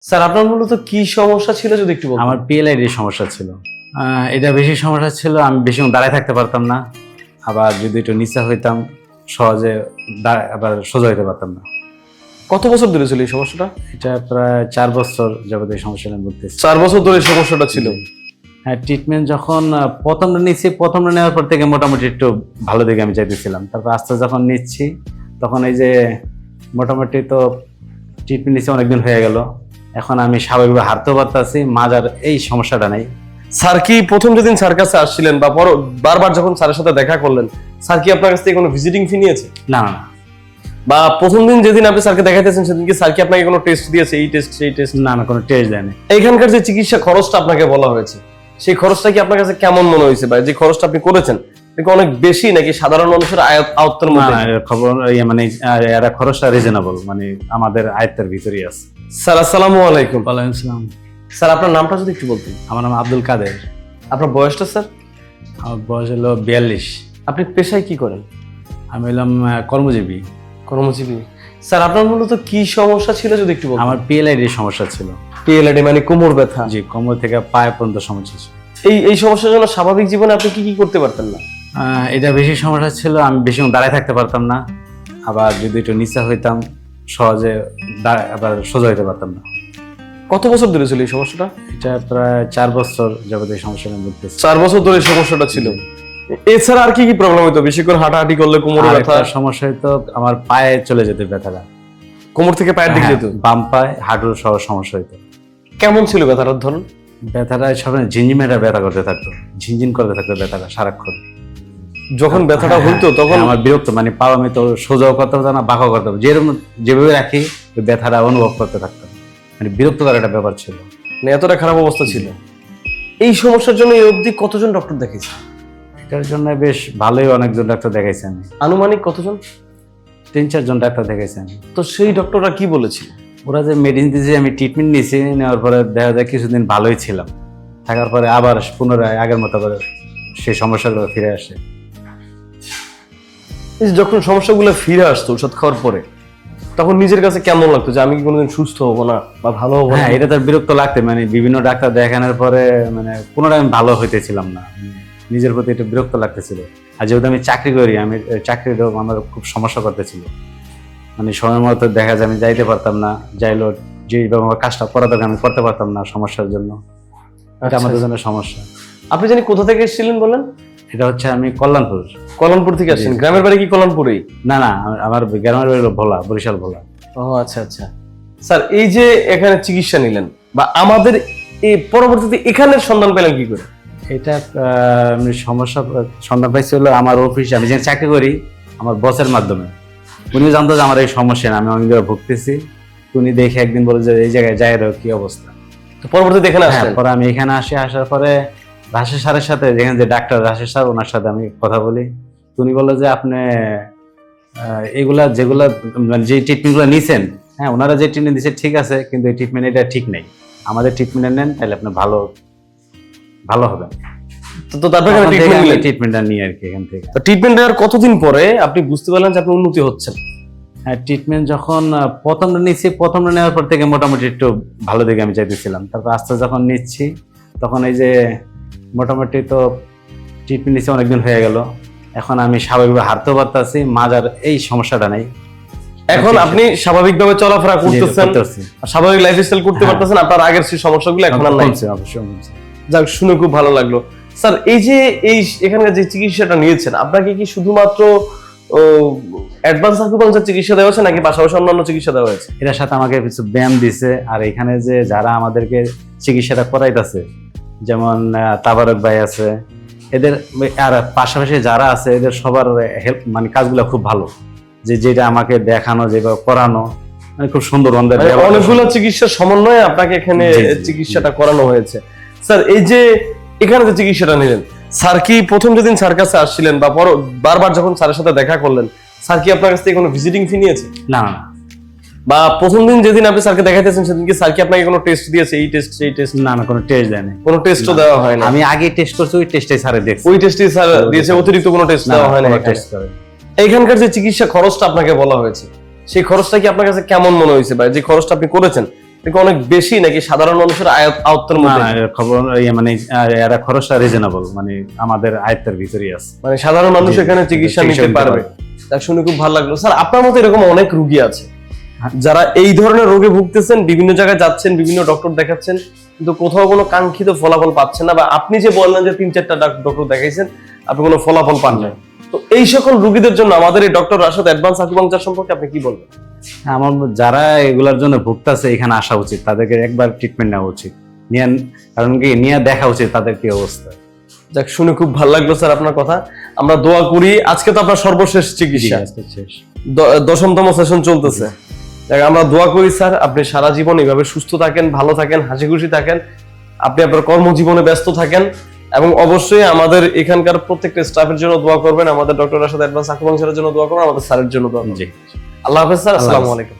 Sir আপনার মূলত কি সমস্যা ছিল যদি একটু বলতেন? আমার পিএলআইডির সমস্যা ছিল। এটা বেশি সমস্যা ছিল, আমি বেশিক্ষণ দাঁড়ায় থাকতে পারতাম না। আবার যদি একটু নিচা হইতাম সহজে আবার সোজা হইতে পারতাম না। কত বছর ধরে ছিল এই সমস্যাটা? এটা প্রায় 4 বছর যাবত এই সমস্যাটা আমি ভুগতেছি। 4 বছর ধরে এই সমস্যাটা ছিল। হ্যাঁ, ট্রিটমেন্ট যখন প্রথমটা নেওয়ার পর থেকে মোটামুটি একটু ভালো দিকে আমি চাইতেছিলাম। তারপর আস্তে যখন নিচ্ছি তখন এই যে মোটামুটি তো ট্রিটমেন্ট নিচ্ছি অনেকদিন হয়ে গেল, এখন আমি স্বাভাবিকভাবে হাঁটতেও পারতেছি, মাজার এই সমস্যাটা নাই। স্যার কি প্রথম যেদিন স্যার কাছে আসছিলেন বা বারবার যখন স্যারের সাথে দেখা করলেন, স্যার কি আপনার কাছ থেকে কোনো ভিজিটিং ফি নিয়েছে? না না না, বা প্রথম দিন যেদিন আপনি স্যারকে দেখাইতেছেন সেদিন কি স্যার কি আপনাকে কোনো টেস্ট দিয়েছে, এই টেস্ট সেই টেস্ট? না না, কোনো টেস্ট দেয়নি। এইখানকার যে চিকিৎসা খরচটা আপনাকে বলা হয়েছে, সেই খরচটা কি আপনার কাছে কেমন মনে হয়েছে, বা যে খরচটা আপনি করেছেন এটা অনেক বেশি নাকি সাধারণ মানুষের আয়ত্তের না মধ্যে? না, এর খবর মানে এরা খরচটা রিজনেবল, মানে আমাদের আয়ত্তের ভিতরেই আছে। স্যার আসসালামু আলাইকুম। ওয়ালাইকুম আসসালাম। স্যার আপনার নামটা যদি একটু বলতেন। আমার নাম আব্দুল কাদের। আপনার বয়সটা স্যার? আমার বয়স হলো 42। আপনি পেশায় কি করেন? আমি হলাম কর্মজীবী। কর্মজীবী। স্যার আপনার মূলত কি সমস্যা ছিল যদি একটু বলতেন? আমার পিএলআইডির সমস্যা ছিল। পিএলআইডি মানে কোমর ব্যথা। জি, কোমর থেকে পায়ে পর্যন্ত সমস্যা ছিল। এই সমস্যার জন্য স্বাভাবিক জীবনে আপনি কি কি করতে পারতেন না? এটা বেশি সমস্যা ছিল, আমি বেশিক্ষণ দাঁড়ায় থাকতে পারতাম না। আবার যদি একটু নিচা হইতাম সহজে আবার সোজা হইতে পারতাম না। কত বছর ধরে ছিল এই সমস্যাটা? এটা প্রায় 4 বছর যাবত এই সমস্যাটা আমি ভুগতেছি। 4 বছর ধরে এই সমস্যাটা ছিল। এছাড়া আর কি কি প্রবলেম হতো? বেশি করে হাঁটাহাঁটি করলে কোমরে আর ব্যথা? একটা সমস্যা হইতো, আমার পায়ে চলে যেত ব্যথাটা। কোমর থেকে পায়ের দিকে যেত? বাম পায়ে হাঁটুর সহ সমস্যা হইতো। কেমন ছিল ব্যথাটার ধরন? ব্যথাটা সবসময় ঝিনঝিমেরা ব্যথা করতে থাকতো, ঝিনঝিন করতে থাকতো ব্যথাটা সারাক্ষণ। যখন ব্যথাটা হইতো তখন আমার বিরক্ত, মানে পাওয়া আমি তো সোজাও করতে পারতাম না, বাঁকাও করতে পারতাম, যেরকম যেভাবে রাখি ওই ব্যথাটা অনুভব করতে থাকতাম। মানে বিরক্তকর একটা ব্যাপার ছিল। মানে এতটা খারাপ অবস্থা ছিল। এই সমস্যার জন্য এই অবধি কতজন ডক্টর দেখিয়েছে? এটার জন্য বেশ ভালোই অনেকজন ডাক্তার দেখাইছি আমি। আনুমানিক কতজন? 3-4 জন ডাক্তার দেখাইছি আমি। তো সেই ডক্টররা কি বলেছিল? ওরা যে মেডিসিন দিয়েছে, আমি ট্রিটমেন্ট নিয়েছি, নেওয়ার পরে দেখা যায় কিছুদিন ভালোই ছিলাম, থাকার পরে আবার পুনরায় আগের মতো করে সেই সমস্যাগুলো ফিরে আসে। এই যে যখন সমস্যাগুলো ফিরে আসতো ওষুধ খাওয়ার পরে, তখন নিজের কাছে কেমন লাগতো যে আমি কি কোনোদিন সুস্থ হবো না বা ভালো হবো না? হ্যাঁ, এটা তার বিরক্ত লাগতে, মানে বিভিন্ন ডাক্তার দেখানোর পরে মানে পুনরায় আমি ভালো হইতেছিলাম না, নিজের প্রতি একটু বিরক্ত লাগতেছিল। আর যেহেতু আমি চাকরি করি, আমি চাকরিটা আমার খুব সমস্যা করতেছিল। মানে সময় মতো দেখা যায় আমি যাইতে পারতাম না, যাইলো যেভাবে আমার কাজটা করা দরকার আমি করতে পারতাম না সমস্যার জন্য। এটা আমাদের জন্য সমস্যা। আপনি জানি কোথা থেকে এসেছিলেন বলেন? এটা হচ্ছে আমি কল্যাণপুর। কল্যাণপুর থেকে আসছেন? গ্রামের বাড়ি কি কল্যাণপুরেই? না না, আমার গ্রামের বাড়ি হলো ভোলা, বরিশাল ভোলা। ও আচ্ছা আচ্ছা। স্যার এই যে এখানে চিকিৎসা নিলেন বা আমাদের এই পরবর্তীতে এখানের সন্ধান পেলেন কি করে? এটা আমি সমস্যা সন্ধান পাইছি হলো আমার অফিসে, আমি যেখানে চাকরি করি আমার বসের মাধ্যমে। উনি জানতো যে আমার এই সমস্যা না, আমি অনেক জায়গায় ভুগতেছি। উনি দেখে একদিন বলে যে এই জায়গায় যাই রো কি অবস্থা। তো পরবর্তীতে এখানে আসলেন? পরে আমি এখানে আসার পরে রাশেদ স্যারের সাথে, যেখানে যে ডাক্তার রাশেদ স্যার, ওনার সাথে আমি কথা বলি। উনি বললো যে আপনি এগুলা যেগুলা মানে যে ট্রিটমেন্টগুলো নিছেন, হ্যাঁ ওনারা যে ট্রিটমেন্ট দিচ্ছে ঠিক আছে, কিন্তু এই ট্রিটমেন্ট এটা ঠিক নেই, আমাদের ট্রিটমেন্ট নেন তাহলে আপনি ভালো হবেন। তো তারপরে ট্রিটমেন্ট নিলেন? ট্রিটমেন্টটা নিয়ে আর কি এখান থেকে। তো ট্রিটমেন্ট নেওয়ার কতদিন পরে আপনি বুঝতে পারলেন যে আপনি উন্নতি হচ্ছেন? হ্যাঁ, ট্রিটমেন্ট যখন প্রথমটা নেওয়ার পর থেকে মোটামুটি একটু ভালো দিকে আমি চাইতেছিলাম। তারপর আস্তে যখন নিচ্ছি তখন এই যে মোটামুটি তো ট্রিটমেন্ট নিচ্ছি অনেকদিন হয়ে গেল, এখন আমি স্বাভাবিকভাবে হাঁটতেও পারতেছি, মাজার এই সমস্যাটা নাই। এখন আপনি স্বাভাবিকভাবে চলাফেরা করতেছেন, করতেছি। স্বাভাবিক লাইফস্টাইল করতে হ্যাঁ। পারতেছেন, আপনার আগের সেই সমস্যাগুলো এখন আর নাই। অবশ্যই। যাক, শুনে খুব ভালো লাগলো। স্যার এই যে এখানকার যে চিকিৎসাটা নিয়েছেন, আপনাকে কি শুধুমাত্র অ্যাডভান্স আকুপাঙ্কচার চিকিৎসা দেওয়া হয়েছে নাকি পাশাপাশি অন্যান্য চিকিৎসা দেওয়া হয়েছে? এটার সাথে আমাকে কিছু ব্যায়াম দিছে, আর এখানে যে যারা আমাদেরকে চিকিৎসাটা করাইতেছে, যেমন তাবারক ভাই আছে, এদের আর পাশাপাশি যারা আছে এদের সবার হেল্প, মানে কাজগুলো খুব ভালো। যেটা আমাকে দেখানো, যেভাবে করানো, মানে খুব সুন্দর। অনেকগুলো চিকিৎসার সমন্বয়ে আপনাকে এখানে চিকিৎসাটা করানো হয়েছে। স্যার এই যে এখানে যে চিকিৎসাটা নিলেন, স্যার কি প্রথম যেদিন স্যার কাছে আসছিলেন বা বারবার যখন স্যারের সাথে দেখা করলেন, স্যার কি আপনার কাছ থেকে কোনো ভিজিটিং ফি নিয়েছে? না না, বা প্রথম দিন যেদিন আপনি স্যারকে দেখাইতেছেন সেদিন কি স্যার কি আপনাকে কোনো টেস্ট দিয়েছে, এই টেস্ট সেই টেস্ট? না না, কোনো টেস্ট দেয়নি। কোনো টেস্টও দেওয়া হয় না? আমি আগে টেস্ট করছি, ওই টেস্টে স্যারে দেখছি। ওই টেস্টই স্যার দিয়েছে, অতিরিক্ত কোনো টেস্ট দেওয়া হয় না? এইখানকার যে চিকিৎসা খরচটা আপনাকে বলা হয়েছে, সেই খরচটা কি আপনার কাছে কেমন মনে হয়েছে, বা যে খরচটা আপনি করেছেন এটা কি অনেক বেশি নাকি সাধারণ মানুষের আয়ত্তের না মধ্যে? এর খবর মানে এরা খরচটা রিজনেবল, মানে আমাদের আয়ত্তের ভিতরেই আছে। মানে সাধারণ মানুষ জি, এখানে চিকিৎসা চিকিৎসা নিতে নিতে পারবে। পারবে। তা শুনে খুব ভালো লাগলো। স্যার আপনার মতো এরকম অনেক রোগী আছে হ্যাঁ। যারা এই ধরনের রোগে ভুগতেছেন, বিভিন্ন জায়গায় যাচ্ছেন, বিভিন্ন ডক্টর দেখাচ্ছেন, কিন্তু কোথাও কোনো কাঙ্ক্ষিত ফলাফল পাচ্ছেন না, বা আপনি যে বললেন যে 3-4টা ডক্টর দেখাইছেন, আপনি কোনো ফলাফল পান না। তো এই সকল রোগীদের জন্য আমাদের এই ডক্টর রাশেদ অ্যাডভান্স আকুপাঙ্কচার সম্পর্কে আপনি কি বলবেন? আমার যারা এগুলার জন্য ভুগতেছে এখানে আসা উচিত, তাদেরকে একবার ট্রিটমেন্ট নেওয়া উচিত, কারণ কি নিয়ে দেখা উচিত তাদের কি অবস্থা। যাক, শুনে খুব ভালো লাগলো স্যার আপনার কথা। আমরা দোয়া করি, আজকে তো আপনার সর্বশেষ চিকিৎসা, আজকে শেষ। 10তম সেশন চলতেছে। দেখ, আমরা দোয়া করি স্যার আপনি সারা জীবন এইভাবে সুস্থ থাকেন, ভালো থাকেন, হাসি খুশি থাকেন, আপনি আপনার কর্মজীবনে ব্যস্ত থাকেন, এবং অবশ্যই আমাদের এখানকার প্রত্যেকটা স্টাফের জন্য দোয়া করবেন, আমাদের ডক্টর রাশেদ অ্যাডভান্স আকুপাঙ্কচারের জন্য দোয়া করবেন, আমাদের স্যারের জন্য দোয়া করবেন। জি, আল্লাহ হাফেজ স্যার, আল্লাহ আসসালামু হাফেজ। আলাইকুম।